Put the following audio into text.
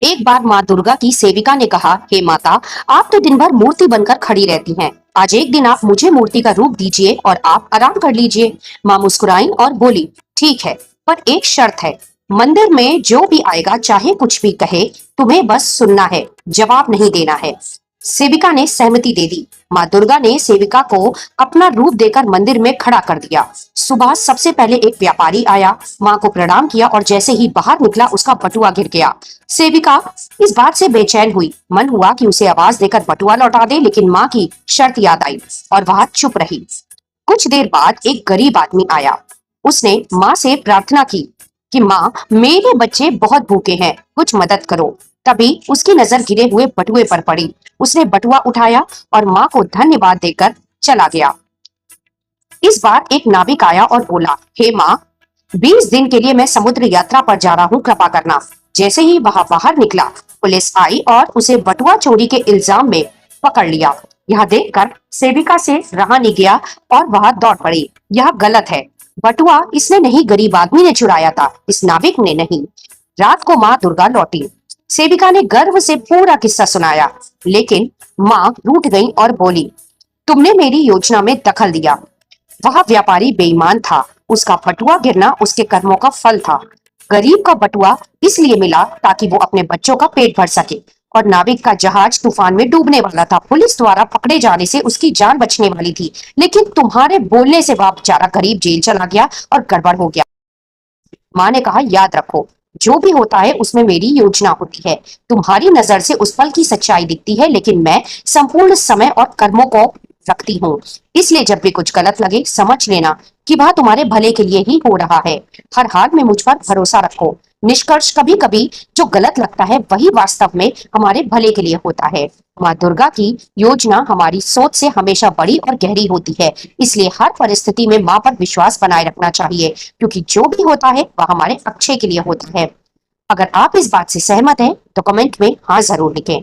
एक बार माँ दुर्गा की सेविका ने कहा, हे माता, आप तो दिन भर मूर्ति बनकर खड़ी रहती हैं। आज एक दिन आप मुझे मूर्ति का रूप दीजिए और आप आराम कर लीजिए। माँ मुस्कुराई और बोली, ठीक है, पर एक शर्त है। मंदिर में जो भी आएगा चाहे कुछ भी कहे, तुम्हें बस सुनना है, जवाब नहीं देना है। सेविका ने सहमति दे दी। माँ दुर्गा ने सेविका को अपना रूप देकर मंदिर में खड़ा कर दिया। सुबह सबसे पहले एक व्यापारी आया, माँ को प्रणाम किया और जैसे ही बाहर निकला उसका बटुआ गिर गया। सेविका इस बात से बेचैन हुई। मन हुआ कि उसे आवाज देकर बटुआ लौटा दे, लेकिन माँ की शर्त याद आई और वह चुप रही। कुछ देर बाद एक गरीब आदमी आया। उसने माँ से प्रार्थना की कि माँ, मेरे बच्चे बहुत भूखे हैं, कुछ मदद करो। तभी उसकी नजर गिरे हुए बटुए पर पड़ी। उसने बटुआ उठाया और माँ को धन्यवाद देकर चला गया। इस बार एक नाविक आया और बोला, हे माँ, 20 दिन के लिए मैं समुद्र यात्रा पर जा रहा हूँ, कृपा करना। जैसे ही वह बाहर निकला, पुलिस आई और उसे बटुआ चोरी के इल्जाम में पकड़ लिया। यह देखकर सेविका से रहा नहीं गया और वह दौड़ पड़ी। यह गलत है। बटुआ इसने नहीं, गरीब आदमी ने चुराया था, इस नाविक ने नहीं। रात को माँ दुर्गा लौटी। सेविका ने गर्व से पूरा किस्सा सुनाया, लेकिन माँ रूठ गई और बोली, तुमने मेरी योजना में दखल दिया। वह व्यापारी बेईमान था। उसका बटुआ गिरना उसके कर्मों का फल था। गरीब का बटुआ इसलिए मिला ताकि वो अपने बच्चों का पेट भर सके, और नाविक का जहाज तूफान में डूबने वाला था। पुलिस द्वारा पकड़े जाने से उसकी जान बचने वाली थी, लेकिन तुम्हारे बोलने से वह बेचारा गरीब जेल चला गया और गड़बड़ हो गया। माँ ने कहा, याद रखो, जो भी होता है उसमें मेरी योजना होती है। तुम्हारी नजर से उस पल की सच्चाई दिखती है, लेकिन मैं संपूर्ण समय और कर्मों को रखती हूँ। इसलिए जब भी कुछ गलत लगे, समझ लेना कि वह तुम्हारे भले के लिए ही हो रहा है। हर हाल में मुझ पर भरोसा रखो। निष्कर्ष, कभी कभी जो गलत लगता है वही वास्तव में हमारे भले के लिए होता है। माँ दुर्गा की योजना हमारी सोच से हमेशा बड़ी और गहरी होती है। इसलिए हर परिस्थिति में माँ पर विश्वास बनाए रखना चाहिए, क्योंकि जो भी होता है वह हमारे अच्छे के लिए होता है। अगर आप इस बात से सहमत हैं तो कमेंट में हाँ जरूर लिखें।